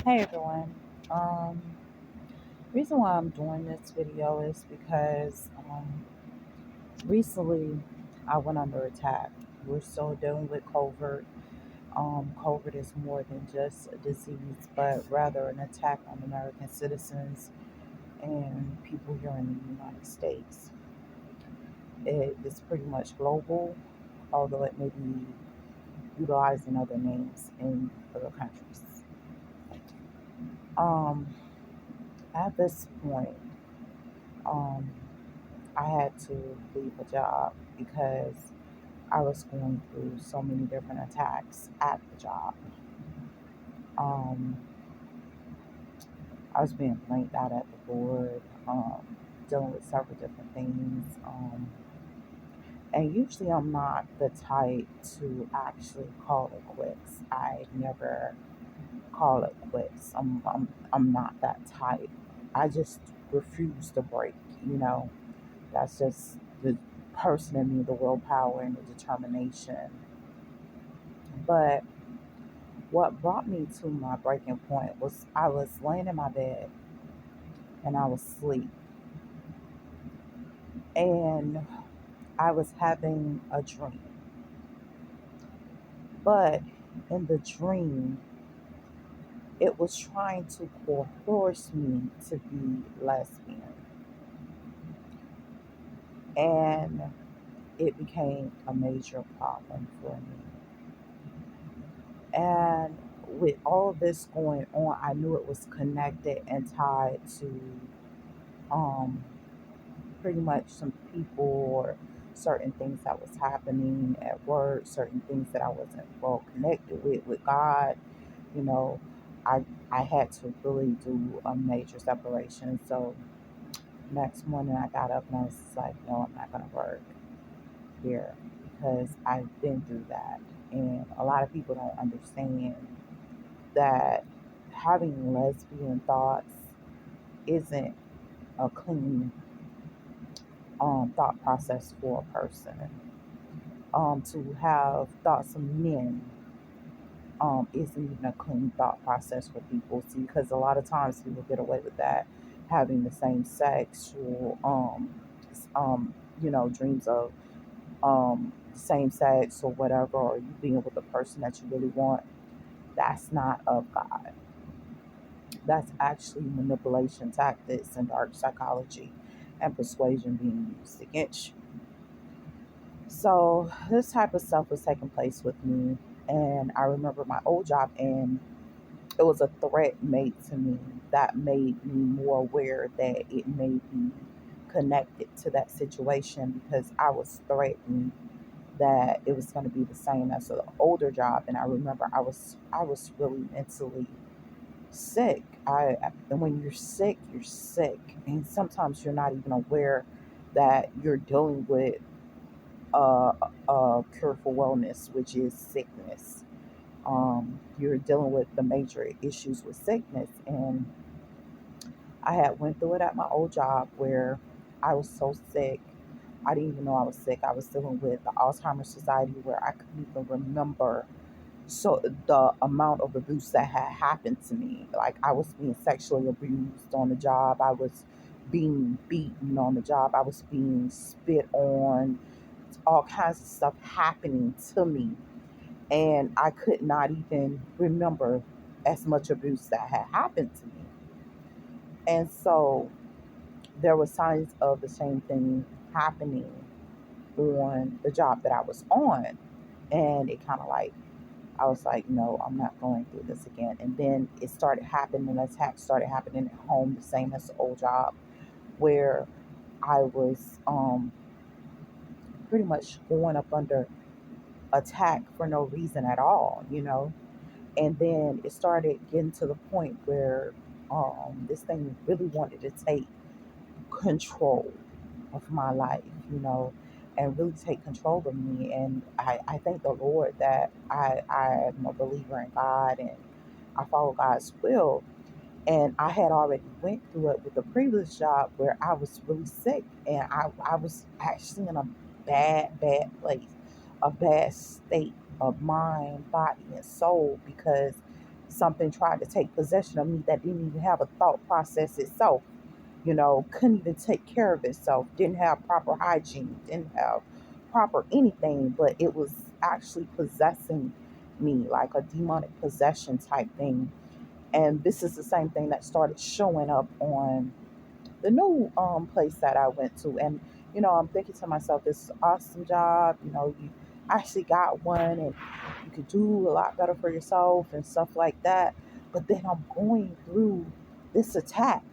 Hey everyone. Um, Reason why I'm doing this video is because recently I went under attack. We're still dealing with COVID. COVID is more than just a disease, but rather an attack on American citizens and people here in the United States. It is pretty much global, although it may be utilizing other names in other countries. Um, at this point, um, I had to leave a job because I was going through so many different attacks at the job. Um, I was being blanked out at the board, dealing with several different things. And usually I'm not the type to actually call it quits. I never call it quits. I'm not that type. I just refuse to break, you know. That's just the person in me, the willpower and the determination. But what brought me to my breaking point was I was laying in my bed and I was asleep. And I was having a dream. But in the dream, it was trying to coerce me to be lesbian. And it became a major problem for me. And with all of this going on, I knew it was connected and tied to um, pretty much some people or certain things that was happening at work, certain things that I wasn't well connected with God. You know, I I had to really do a major separation. So next morning I got up and I was just like, no, I'm not gonna work here because I've been through that. And a lot of people don't understand that having lesbian thoughts isn't a clean thought process for a person. To have thoughts of men isn't even a clean thought process for people. See, because a lot of times people get away with that, having the same sexual, dreams of same sex or whatever, or you being with the person that you really want. That's not of God. That's actually manipulation tactics and dark psychology and persuasion being used against you. So this type of stuff was taking place with me, and I remember my old job, and it was a threat made to me that made me more aware that it may be connected to that situation because I was threatened that it was going to be the same as the older job, and I remember I was really mentally sick. And when you're sick, and sometimes you're not even aware that you're dealing with a cure for wellness, which is sickness. You're dealing with the major issues with sickness, and I had went through it at my old job where I was so sick. I didn't even know I was sick. I was dealing with the Alzheimer's Society where I couldn't even remember so the amount of abuse that had happened to me. Like I was being sexually abused on the job. I was being beaten on the job. I was being spit on. All kinds of stuff happening to me, and I could not even remember as much abuse that had happened to me. And so there were signs of the same thing happening on the job that I was on. And it kind of like, I was like, no, I'm not going through this again. And then it started happening, and attacks started happening at home, the same as the old job, where I was pretty much going up under attack for no reason at all. And then it started getting to the point where this thing really wanted to take control of my life, you know, and really take control of me. And I thank the Lord that I am a believer in God and I follow God's will. And I had already went through it with the previous job where I was really sick and I was actually in a bad place, a bad state of mind, body, and soul because something tried to take possession of me that didn't even have a thought process itself. Couldn't even take care of itself, didn't have proper hygiene, didn't have proper anything, but it was actually possessing me like a demonic possession type thing. And this is the same thing that started showing up on the new place that I went to. And I'm thinking to myself, this is an awesome job. You actually got one, and you could do a lot better for yourself and stuff like that. But then I'm going through this attack,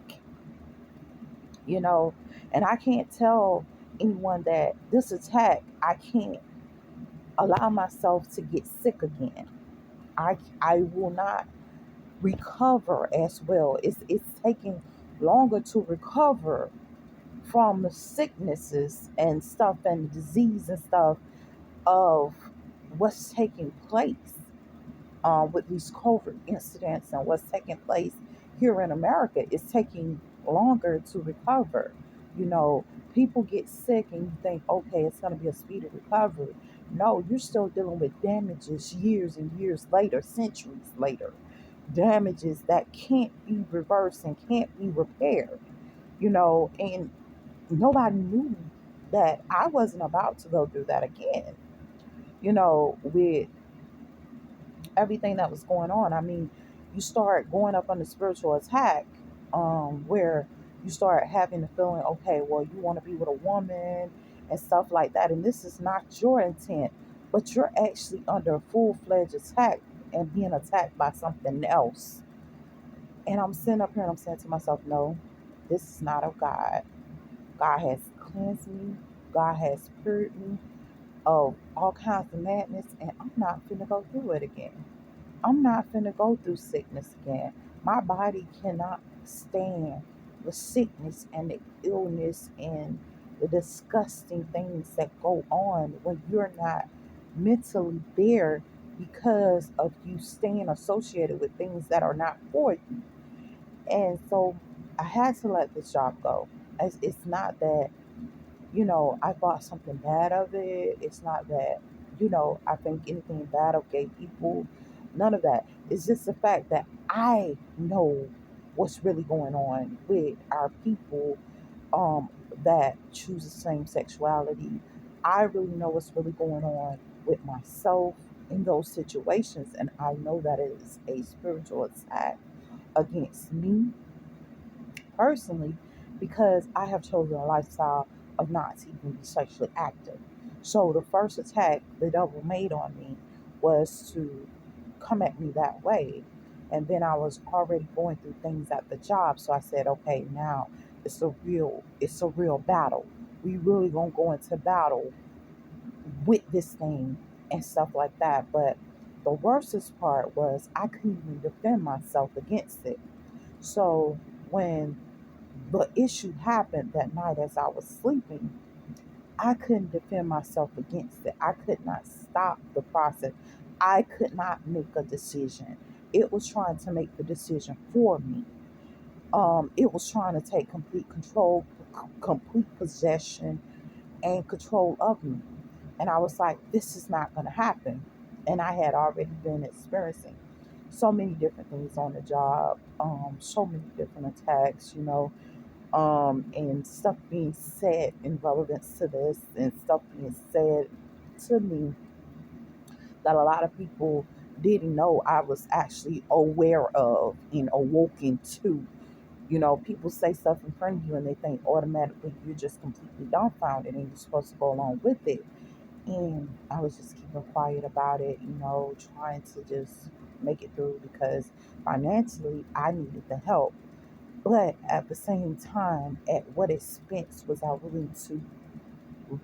you know, and I can't tell anyone that this attack, I can't allow myself to get sick again. I will not recover as well. It's taking longer to recover from the sicknesses and stuff and disease and stuff of what's taking place with these COVID incidents and what's taking place here in America. Is taking longer to recover. You know, People get sick and you think, okay, it's going to be a speedy recovery. No, you're still dealing with damages years and years later, centuries later. Damages that can't be reversed and can't be repaired. And nobody knew that I wasn't about to go through that again, with everything that was going on. I mean, you start going up on the spiritual attack, where you start having the feeling, okay, well, you want to be with a woman and stuff like that. And this is not your intent, but you're actually under a full fledged attack and being attacked by something else. And I'm sitting up here and I'm saying to myself, no, this is not of God. God has cleansed me. God has purged me of all kinds of madness, and I'm not finna go through it again. I'm not finna go through sickness again. My body cannot stand the sickness and the illness and the disgusting things that go on when you're not mentally there because of you staying associated with things that are not for you. And so I had to let this job go. It's not that I thought something bad of it. It's not that, I think anything bad of gay people. None of that. It's just the fact that I know what's really going on with our people um, that choose the same sexuality. I really know what's really going on with myself in those situations. And I know that it is a spiritual attack against me personally because I have chosen a lifestyle of not to even be sexually active. So the first attack the devil made on me was to come at me that way. And then I was already going through things at the job. So I said, okay, now it's a real battle. We really gonna go into battle with this thing and stuff like that. But the worstest part was I couldn't even defend myself against it. So when the issue happened that night as I was sleeping, I couldn't defend myself against it. I could not stop the process. I could not make a decision. It was trying to make the decision for me. It was trying to take complete control, complete possession, and control of me. And I was like, this is not going to happen. And I had already been experiencing so many different things on the job, so many different attacks, and stuff being said in relevance to this, and stuff being said to me that a lot of people didn't know I was actually aware of and awoken to. People say stuff in front of you and they think automatically you're just completely dumbfounded and you're supposed to go along with it. And I was just keeping quiet about it, trying to just make it through because financially I needed the help. But at the same time, at what expense was I willing to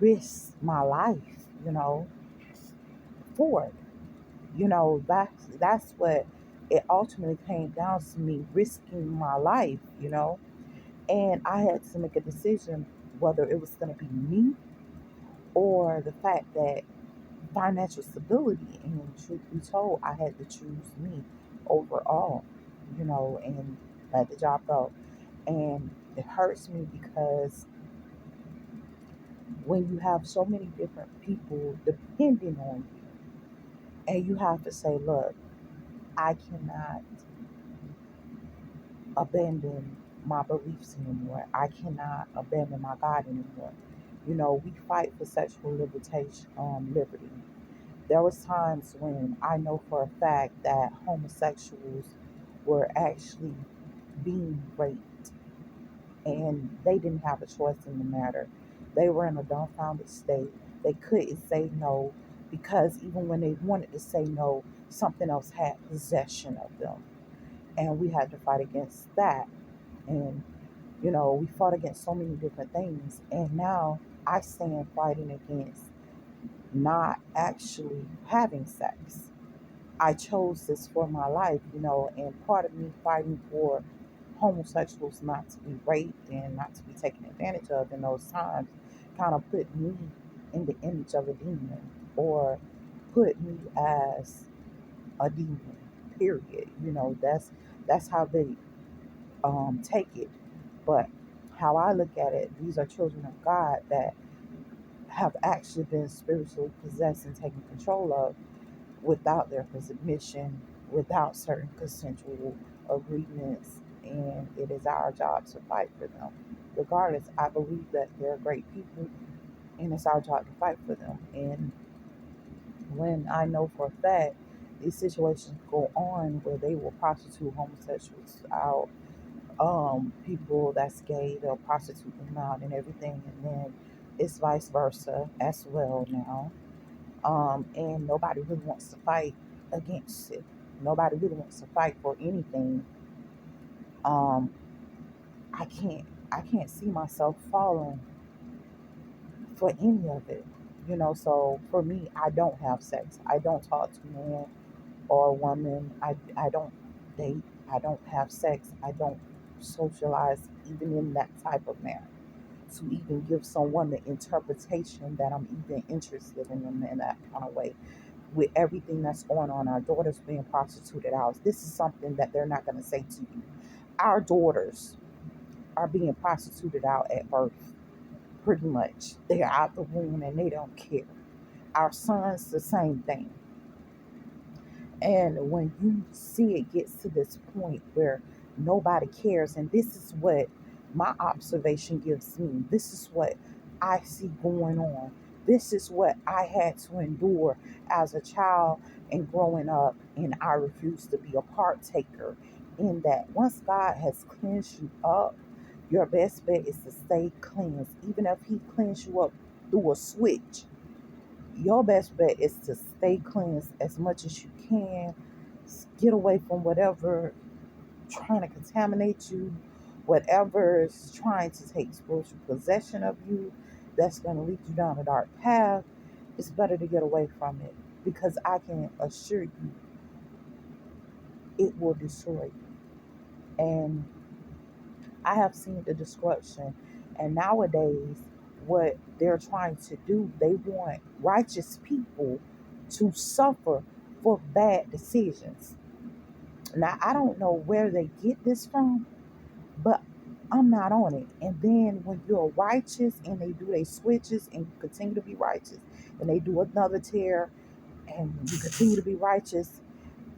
risk my life, for it? That's what it ultimately came down to, me risking my life, And I had to make a decision whether it was going to be me or the fact that financial stability. And truth be told, I had to choose me overall, and let the job go. And it hurts me because when you have so many different people depending on you, and you have to say, look, I cannot abandon my beliefs anymore. I cannot abandon my God anymore. You know, we fight for sexual liberty. There was times when I know for a fact that homosexuals were actually being raped, and they didn't have a choice in the matter. They were in a dumbfounded state. They couldn't say no because even when they wanted to say no, something else had possession of them. And we had to fight against that. And, you know, we fought against so many different things. And now I stand fighting against not actually having sex. I chose this for my life, you know, and part of me fighting for homosexuals not to be raped and not to be taken advantage of in those times kind of put me in the image of a demon or put me as a demon. Period. You know, that's how they take it. But how I look at it, these are children of God that have actually been spiritually possessed and taken control of without their permission, without certain consensual agreements, and it is our job to fight for them. Regardless, I believe that they're great people, and it's our job to fight for them. And when I know for a fact these situations go on where they will prostitute homosexuals out, people that's gay, they'll prostitute them out and everything, and then it's vice versa as well now. And nobody really wants to fight against it. Nobody really wants to fight for anything. Um, I can't see myself falling for any of it. You know, so for me, I don't have sex. I don't talk to men or women. I don't date. I don't have sex. I don't socialize even in that type of manner to even give someone the interpretation that I'm even interested in them in that kind of way. With everything that's going on, our daughters being prostituted out. This is something that they're not going to say to you. Our daughters are being prostituted out at birth, pretty much. They're out the womb and they don't care. Our sons, the same thing. And when you see it gets to this point where nobody cares, and this is what my observation gives me, this is what I see going on, this is what I had to endure as a child and growing up, and I refuse to be a partaker in that. Once God has cleansed you up, your best bet is to stay cleansed. Even if He cleans you up through a switch, your best bet is to stay cleansed as much as you can. Get away from whatever trying to contaminate you, whatever is trying to take spiritual possession of you, that's going to lead you down a dark path. It's better to get away from it because I can assure you it will destroy you. And I have seen the destruction. And nowadays, what they're trying to do, they want righteous people to suffer for bad decisions. Now, I don't know where they get this from, but I'm not on it. And then when you're righteous and they do their switches and you continue to be righteous, and they do another tear and you continue to be righteous,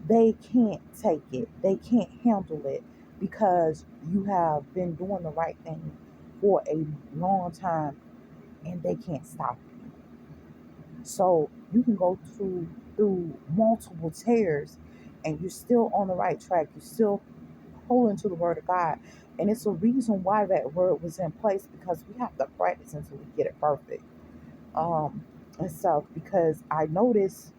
they can't take it. They can't handle it because you have been doing the right thing for a long time and they can't stop you. So you can go through multiple tears and you're still on the right track. You're still holding to the word of God. And it's a reason why that word was in place because we have to practice until we get it perfect. Um and stuff because I noticed